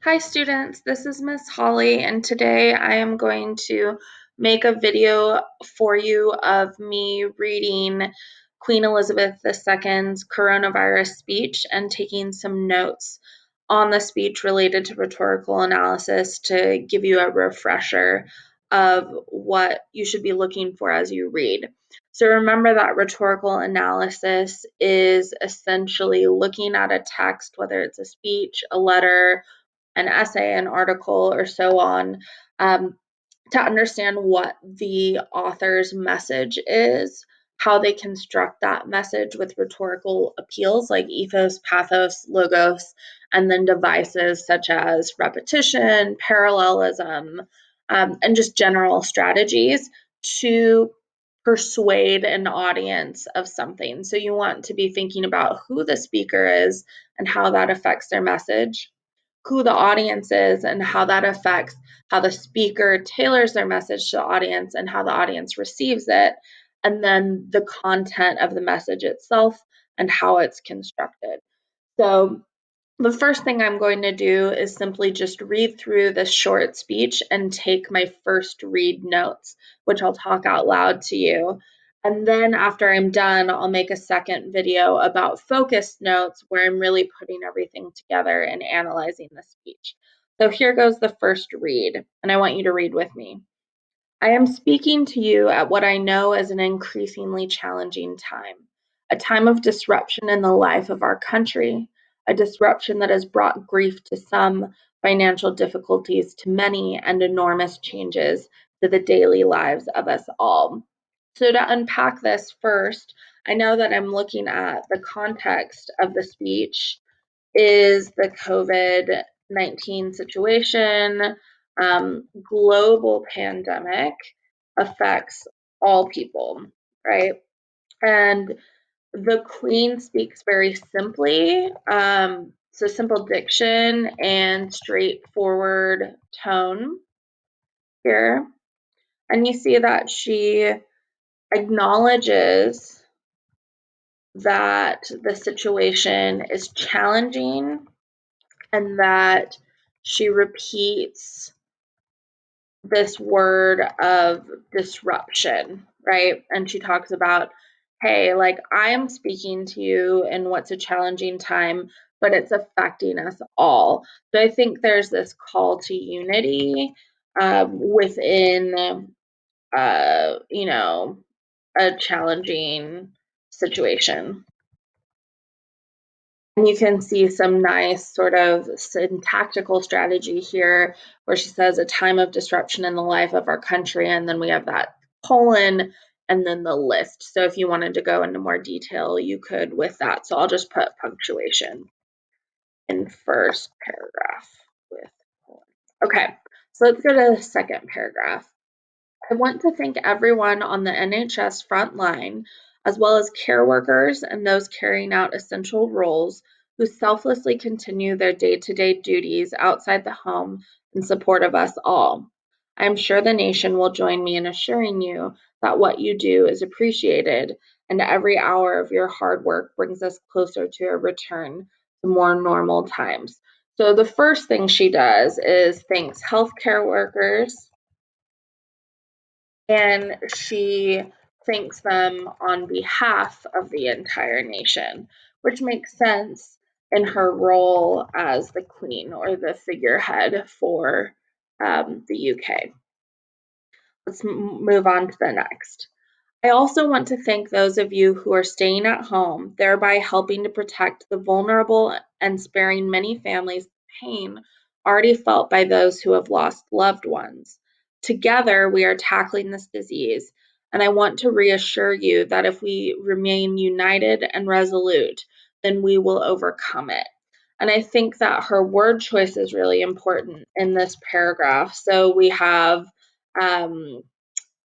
Hi students, this is Miss Holly and today I am going to make a video for you of me reading Queen Elizabeth II's coronavirus speech and taking some notes on the speech related to rhetorical analysis to give you a refresher of what you should be looking for as you read. So remember that rhetorical analysis is essentially looking at a text, whether it's a speech, a letter, an essay, an article, or so on, um, to understand what the author's message is, how they construct that message with rhetorical appeals like ethos, pathos, logos, and then devices such as repetition, parallelism, and just general strategies to persuade an audience of something. So you want to be thinking about who the speaker is and how that affects their message, who the audience is and how that affects how the speaker tailors their message to the audience and how the audience receives it, and then the content of the message itself and how it's constructed. So the first thing I'm going to do is simply just read through this short speech and take my first read notes, which I'll talk out loud to you. And then after I'm done, I'll make a second video about focused notes where I'm really putting everything together and analyzing the speech. So here goes the first read, and I want you to read with me. I am speaking to you at what I know is an increasingly challenging time, a time of disruption in the life of our country, a disruption that has brought grief to some, financial difficulties to many, and enormous changes to the daily lives of us all. So, to unpack this first, I know that I'm looking at the context of the speech is the COVID-19 situation. Global pandemic affects all people, right? And the Queen speaks very simply, so simple diction and straightforward tone here. And you see that she acknowledges that the situation is challenging and that she repeats this word of disruption, right? And she talks about, hey, like I'm speaking to you in what's a challenging time, but it's affecting us all. So I think there's this call to unity within, a challenging situation. And you can see some nice sort of syntactical strategy here where she says a time of disruption in the life of our country, and then we have that colon and then the list. So if you wanted to go into more detail, you could with that. So I'll just put punctuation in first paragraph with colon. Okay, so let's go to the second paragraph. I want to thank everyone on the NHS front line, as well as care workers and those carrying out essential roles who selflessly continue their day-to-day duties outside the home in support of us all. I am sure the nation will join me in assuring you that what you do is appreciated and every hour of your hard work brings us closer to a return to more normal times. So the first thing she does is thanks healthcare workers, and she thanks them on behalf of the entire nation, which makes sense in her role as the queen or the figurehead for the UK. Let's move on to the next. I also want to thank those of you who are staying at home, thereby helping to protect the vulnerable and sparing many families pain already felt by those who have lost loved ones. Together, we are tackling this disease, and I want to reassure you that if we remain united and resolute, then we will overcome it. And I think that her word choice is really important in this paragraph. So we have, um,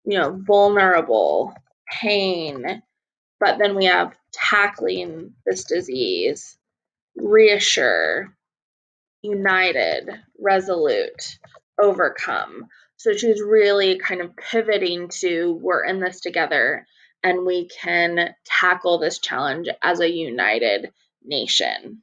vulnerable, pain, but then we have tackling this disease, reassure, united, resolute, overcome. So she's really kind of pivoting to we're in this together and we can tackle this challenge as a united nation.